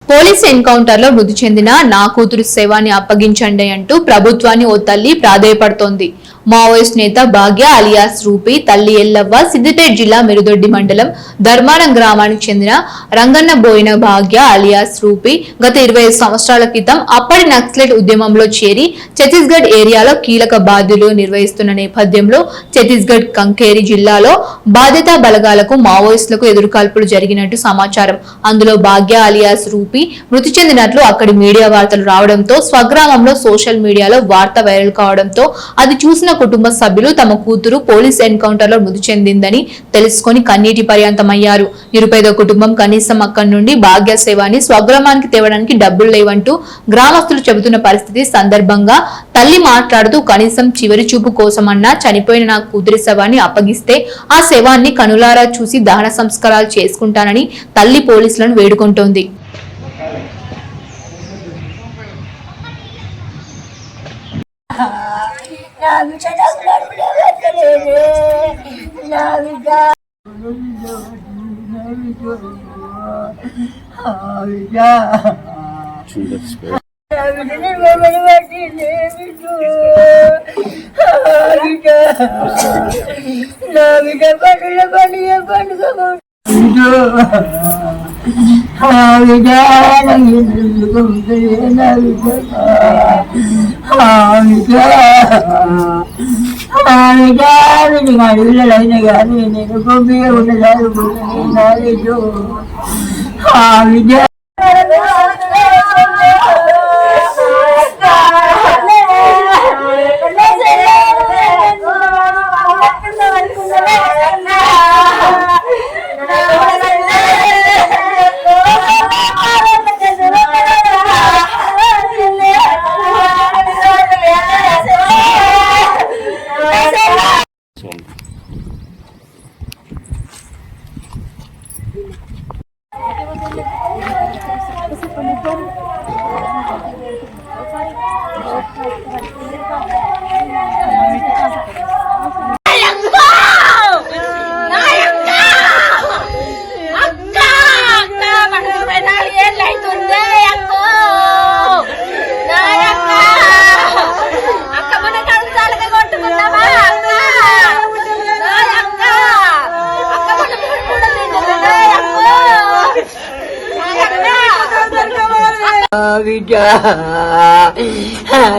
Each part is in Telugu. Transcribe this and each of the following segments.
పోలీస్ ఎన్కౌంటర్ లో మృతి చెందిన నా కూతురు శవాన్ని అప్పగించండి అంటూ ప్రభుత్వాన్ని ఓ తల్లి ప్రాధేయపడుతోంది. మావోయిస్ట్ నేత భాగ్య అలియాస్ రూపి తల్లి ఎల్లవ్వ సిద్దిపేట జిల్లా మిరుదొడ్డి మండలం ధర్మారం గ్రామానికి చెందిన రంగన్న బోయిన భాగ్య అలియాస్ రూపి గత 25 సంవత్సరాల క్రితం అప్పటి నక్సలైట్ ఉద్యమంలో చేరి ఛత్తీస్గఢ్ ఏరియాలో కీలక బాధ్యతలు నిర్వహిస్తున్న నేపథ్యంలో ఛత్తీస్గఢ్ కంకేరి జిల్లాలో బాధిత బలగాలకు మావోయిస్టులకు ఎదురుకాల్పులు జరిగినట్టు సమాచారం. అందులో భాగ్య అలియాస్ రూపి మృతి చెందినట్లు అక్కడి మీడియా వార్తలు రావడంతో స్వగ్రామంలో సోషల్ మీడియాలో వార్త వైరల్ కావడంతో అది చూసిన కుటుంబ సభ్యులు తమ కూతురు పోలీస్ ఎన్కౌంటర్ లో మృతి చెందిందని తెలుసుకుని కన్నీటి పర్యంతమయ్యారు. నిరుపేద కుటుంబం కనీసం అక్కడి నుండి భాగ్య శవాన్ని స్వగ్రామానికి తేవడానికి డబ్బులు లేవంటూ గ్రామస్తులు చెబుతున్న పరిస్థితి సందర్భంగా తల్లి మాట్లాడుతూ కనీసం చివరి చూపు కోసమన్నా చనిపోయిన నా కూతురి శవాన్ని అప్పగిస్తే ఆ శవాన్ని కనులారా చూసి దహన సంస్కారాలు చేసుకుంటానని తల్లి పోలీసులను వేడుకుంటోంది. అడవులైనా కానీ నేను గొప్పగా ఉండలేదు.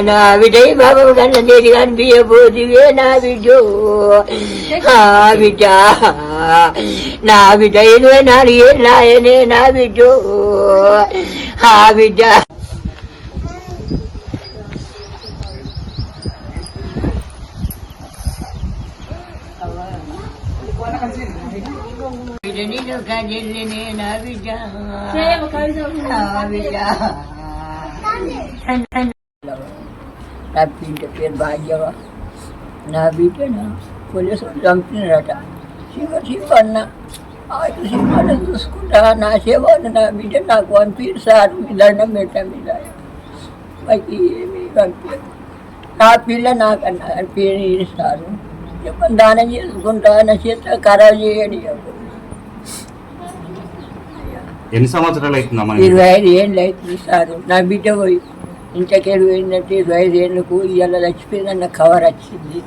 నా బిడ్డ బాబు కన్నా నేను కనిపించబోదివే నా బిడ్డ బిడ్డ నా బిడ్డ 24 ఏళ్ళాయనే నా బిడ్డ బిడ్డ నేను కదిలేనే నా బిడ్డ నా బిడ్డ పేరు భాగ్యవ. నా బిడ్డ పోలీసు చంపినారట. శివన్న శివన్న చూసుకుంటా నా సేవను నా బిడ్డ నాకు పంపిరు సార్. మీ దండం పెట్టా మీద మాకు ఏమీ పంపారు. నా పిల్ల నాకన్నా కనిపించారు సారు. చెప్పని దానం చేసుకుంటా నా చేత ఖరాబ్ చేయడి. ఎన్ని సంవత్సరాలు అవుతుందమ్మా? 25 ఏళ్ళు అవుతుంది సారు. నా బిడ్డ పోయి ఇంటికెళ్ళి పోయిందంటే 25 ఏళ్ళకు ఇవాళ చచ్చిపోయిందన్న కవర్ వచ్చింది.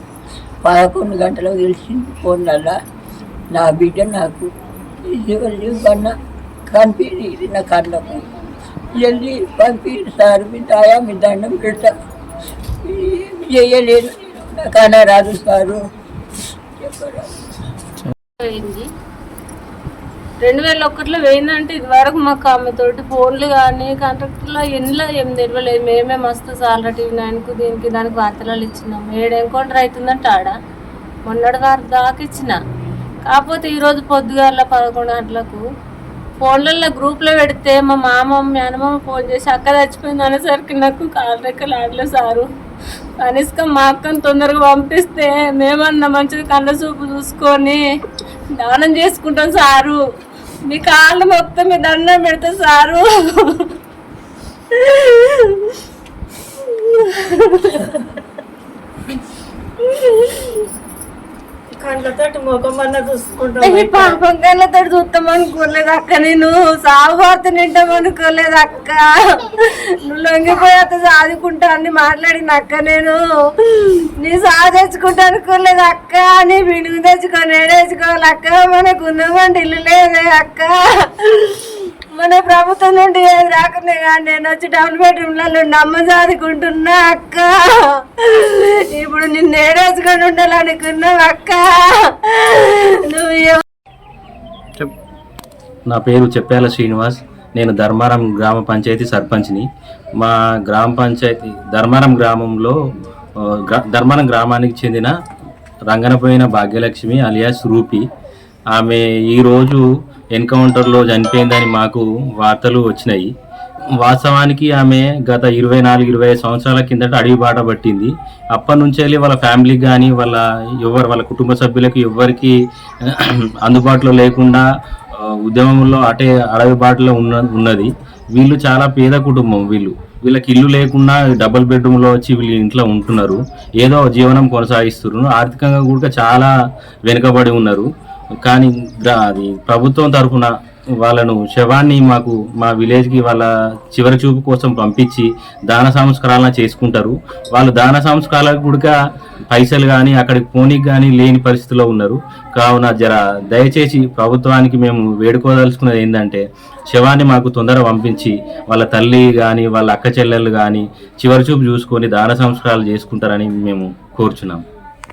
11 గంటలకు తెలిసింది ఫోన్లల్లా. నా బిడ్డ నాకు కన్నా కనిపించి నా కళ్ళకు జల్దీ పంపిరు సారు. మీ దాయా మీ దండం పెడతా. ఏమి చేయలేను నాకు అన్న రాదు సారు. చెప్పరా 2001లో పోయిందంటే ఇది వరకు మాకు ఆమెతోటి ఫోన్లు కానీ కాంట్రాక్టర్లో ఎన్నో ఏం తెలియలేదు. మేమే మస్తు సాలరా TV9కు దీనికి దానికి వార్తలు ఇచ్చినాం. 7 ఎన్కౌంటర్ అవుతుందంటే ఆడ మొన్నటి వారు దాకా ఇచ్చిన. కాకపోతే ఈరోజు పొద్దుగాల 11 గంటలకు ఫోన్లలో గ్రూప్లో పెడితే మా మామ మేనమామ ఫోన్ చేసి అక్క చచ్చిపోయింది అనేసరికి నాకు కాలు రెక్కలు ఆడలే సారు. కనీసం మా అక్కని తొందరగా పంపిస్తే మేమన్నా మంచిది కళ్ళ చూపు చూసుకొని దానం చేసుకుంటాం సారు. మీ కాళ్ళు మొత్తం మీ దండం పెడతా సారు. కళ్ళతోటి ముఖమన్న చూసుకుంటాం. ఈ పాపం కళ్ళతో చూస్తాం అనుకోలేదు అక్క, నేను సాగుబార్త నింటాం అనుకోలేదు అక్క. నువ్వు లొంగిపోయి అత్త సాదుకుంటా అని మాట్లాడిన అక్క, నేను నీ సాగు తెచ్చుకుంటా అనుకోలేదు అక్క. నీ బిడుగు తెచ్చుకొని ఏడేసుకోవాలి అక్క. మనకు ఉందామంటే ఇల్లు లేదే అక్క. మన ప్రభుత్వం నుండి ఏది రాకుండా కానీ నేను వచ్చి డబుల్ బెడ్రూమ్లలో అమ్మ చదువుకుంటున్నా అక్క. ఇప్పుడు నిన్ను ఏడేసుకొని ఉండాలనుకున్నావు అక్క. నువ్వు నా పేరు చెప్పేల శ్రీనివాస్. నేను ధర్మారం గ్రామ పంచాయతీ సర్పంచ్ని. మా గ్రామ పంచాయతీ ధర్మారం గ్రామంలో ధర్మారం గ్రామానికి చెందిన రంగనపోయిన భాగ్యలక్ష్మి అలియాస్ రూపి, ఆమె ఈరోజు ఎన్కౌంటర్లో చనిపోయిందని మాకు వార్తలు వచ్చినాయి. వాస్తవానికి ఆమె గత 24-25 సంవత్సరాల కిందట అడవి బాట పట్టింది. అప్పటి నుంచి వెళ్ళి వాళ్ళ ఫ్యామిలీకి కానీ వాళ్ళ కుటుంబ సభ్యులకి ఎవ్వరికి అందుబాటులో లేకుండా ఉద్యమంలో అడవి బాటలో ఉన్నది. వీళ్ళు చాలా పేద కుటుంబం. వీళ్ళకి ఇల్లు లేకుండా డబుల్ బెడ్రూమ్లో వచ్చి వీళ్ళు ఇంట్లో ఉంటున్నారు. ఏదో జీవనం కొనసాగిస్తున్నారు. ఆర్థికంగా కూడా చాలా వెనుకబడి ఉన్నారు. కానీ అది ప్రభుత్వం తరఫున వాళ్ళను శవాన్ని మా విలేజ్కి వాళ్ళ చివరి చూపు కోసం పంపించి దాన సంస్కారాలను చేసుకుంటారు. వాళ్ళు దాన సంస్కారాలకు కూడా పైసలు కానీ అక్కడికి పోనీకి కానీ లేని పరిస్థితిలో ఉన్నారు. కావున దయచేసి ప్రభుత్వానికి మేము వేడుకోదలుచుకున్నది ఏంటంటే, శవాన్ని మాకు తొందరగా పంపించి వాళ్ళ తల్లి కానీ వాళ్ళ అక్క చెల్లెళ్ళు కానీ చివరి చూపు చూసుకొని దాన సంస్కారాలు చేసుకుంటారని మేము కోరుచున్నాం.